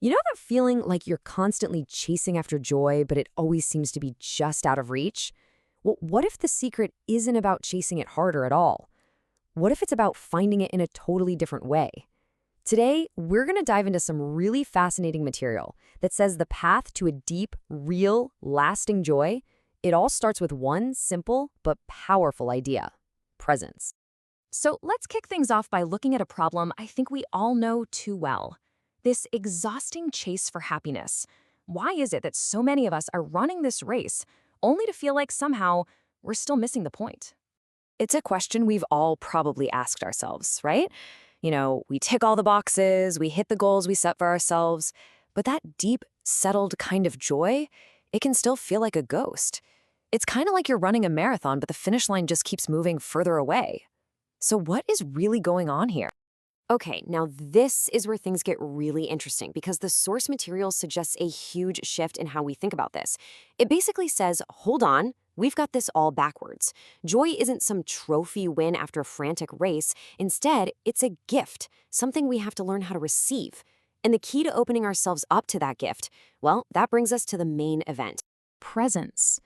You know that feeling like you're constantly chasing after joy, but it always seems to be just out of reach? Well, what if the secret isn't about chasing it harder at all? What if it's about finding it in a totally different way? Today, we're going to dive into some really fascinating material that says the path to a deep, real, lasting joy, it all starts with one simple but powerful idea: presence. So let's kick things off by looking at a problem I think we all know too well: this exhausting chase for happiness. Why is it that so many of us are running this race only to feel like somehow we're still missing the point? It's a question we've all probably asked ourselves, right? We tick all the boxes, we hit the goals we set for ourselves, but that deep, settled kind of joy, it can still feel like a ghost. It's kind of like you're running a marathon, but the finish line just keeps moving further away. So what is really going on here? Okay, now this is where things get really interesting because the source material suggests a huge shift in how we think about this. It basically says, hold on, we've got this all backwards. Joy isn't some trophy win after a frantic race. Instead, it's a gift, something we have to learn how to receive. And the key to opening ourselves up to that gift, well, that brings us to the main event: presence.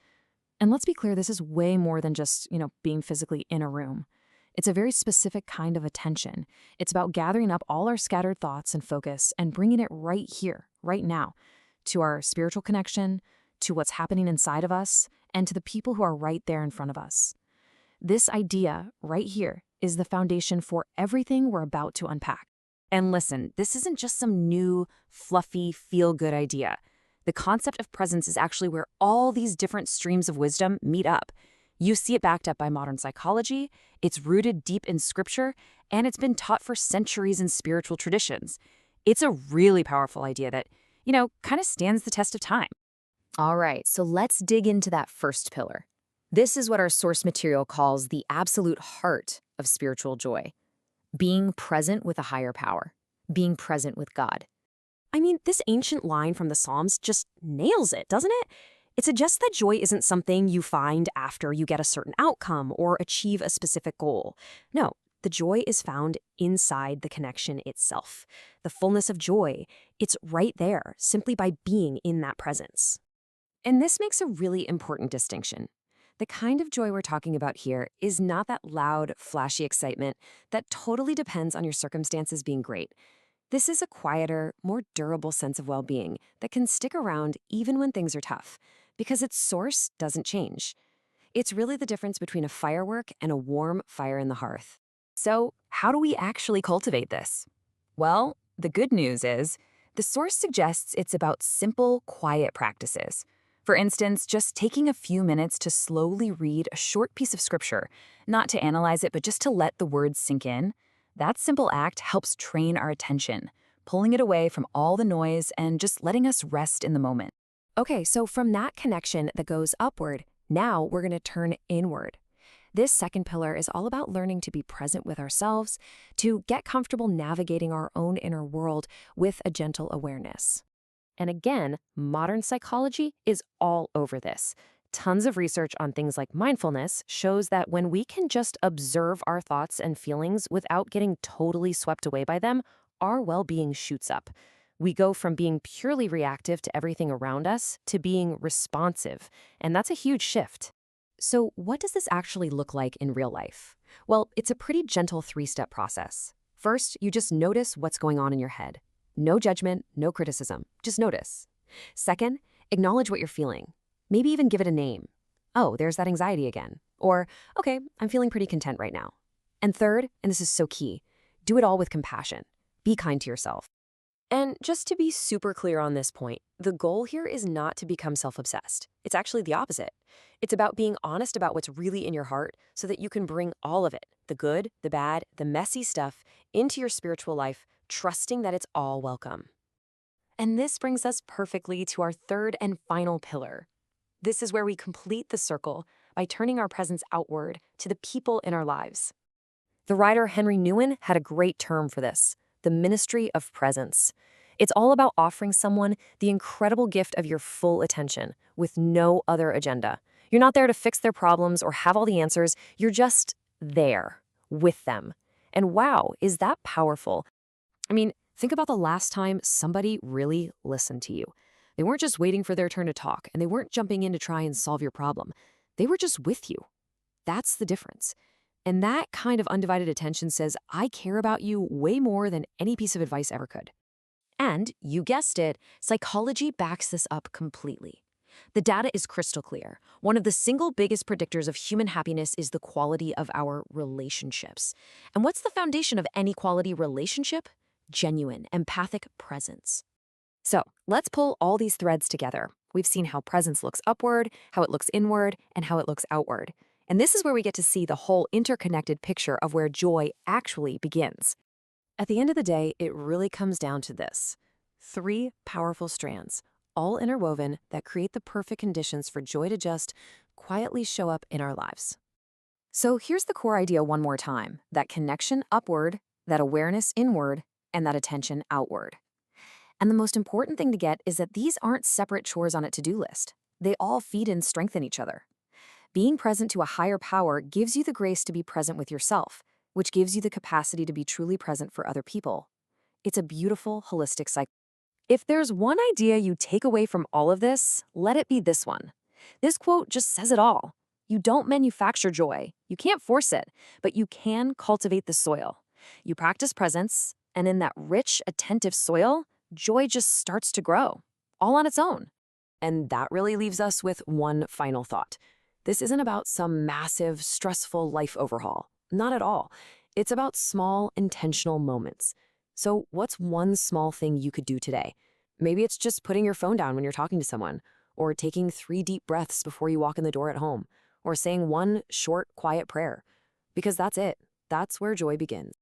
And let's be clear, this is way more than just, being physically in a room. It's a very specific kind of attention. It's about gathering up all our scattered thoughts and focus and bringing it right here, right now, to our spiritual connection, to what's happening inside of us, and to the people who are right there in front of us. This idea, right here, is the foundation for everything we're about to unpack. And listen, this isn't just some new, fluffy, feel-good idea. The concept of presence is actually where all these different streams of wisdom meet up. You see it backed up by modern psychology, it's rooted deep in scripture, and it's been taught for centuries in spiritual traditions. It's a really powerful idea that, kind of stands the test of time. All right, so let's dig into that first pillar. This is what our source material calls the absolute heart of spiritual joy: being present with a higher power, being present with God. I mean, this ancient line from the Psalms just nails it, doesn't it? It suggests that joy isn't something you find after you get a certain outcome or achieve a specific goal. No, the joy is found inside the connection itself. The fullness of joy, it's right there, simply by being in that presence. And this makes a really important distinction. The kind of joy we're talking about here is not that loud, flashy excitement that totally depends on your circumstances being great. This is a quieter, more durable sense of well-being that can stick around even when things are tough, because its source doesn't change. It's really the difference between a firework and a warm fire in the hearth. So, how do we actually cultivate this? Well, the good news is, the source suggests it's about simple, quiet practices. For instance, just taking a few minutes to slowly read a short piece of scripture, not to analyze it, but just to let the words sink in. That simple act helps train our attention, pulling it away from all the noise and just letting us rest in the moment. Okay, so from that connection that goes upward, now we're going to turn inward. This second pillar is all about learning to be present with ourselves, to get comfortable navigating our own inner world with a gentle awareness. And again, modern psychology is all over this. Tons of research on things like mindfulness shows that when we can just observe our thoughts and feelings without getting totally swept away by them, our well-being shoots up. We go from being purely reactive to everything around us to being responsive, and that's a huge shift. So what does this actually look like in real life? Well, it's a pretty gentle three-step process. First, you just notice what's going on in your head. No judgment, no criticism, just notice. Second, acknowledge what you're feeling. Maybe even give it a name. Oh, there's that anxiety again. Or, okay, I'm feeling pretty content right now. And third, and this is so key, do it all with compassion. Be kind to yourself. And just to be super clear on this point, the goal here is not to become self-obsessed. It's actually the opposite. It's about being honest about what's really in your heart so that you can bring all of it, the good, the bad, the messy stuff, into your spiritual life, trusting that it's all welcome. And this brings us perfectly to our third and final pillar. This is where we complete the circle by turning our presence outward to the people in our lives. The writer Henry Nouwen had a great term for this: the ministry of presence. It's all about offering someone the incredible gift of your full attention with no other agenda. You're not there to fix their problems or have all the answers. You're just there with them. And wow, is that powerful? I mean, Think about the last time somebody really listened to you. They weren't just waiting for their turn to talk, and they weren't jumping in to try and solve your problem. They were just with you. That's the difference. And that kind of undivided attention says, I care about you way more than any piece of advice ever could. And, you guessed it, psychology backs this up completely. The data is crystal clear. One of the single biggest predictors of human happiness is the quality of our relationships. And what's the foundation of any quality relationship? Genuine, empathic presence. So, let's pull all these threads together. We've seen how presence looks upward, how it looks inward, and how it looks outward. And this is where we get to see the whole interconnected picture of where joy actually begins. At the end of the day, it really comes down to this. 3 powerful strands, all interwoven, that create the perfect conditions for joy to just quietly show up in our lives. So here's the core idea one more time: that connection upward, that awareness inward, and that attention outward. And the most important thing to get is that these aren't separate chores on a to-do list. They all feed and strengthen each other. Being present to a higher power gives you the grace to be present with yourself, which gives you the capacity to be truly present for other people. It's a beautiful, holistic cycle. If there's one idea you take away from all of this, let it be this one. This quote just says it all. You don't manufacture joy. You can't force it, but you can cultivate the soil. You practice presence, and in that rich, attentive soil, joy just starts to grow, all on its own. And that really leaves us with one final thought. This isn't about some massive, stressful life overhaul. Not at all. It's about small, intentional moments. So what's one small thing you could do today? Maybe it's just putting your phone down when you're talking to someone, or taking 3 deep breaths before you walk in the door at home, or saying one short, quiet prayer. Because that's it. That's where joy begins.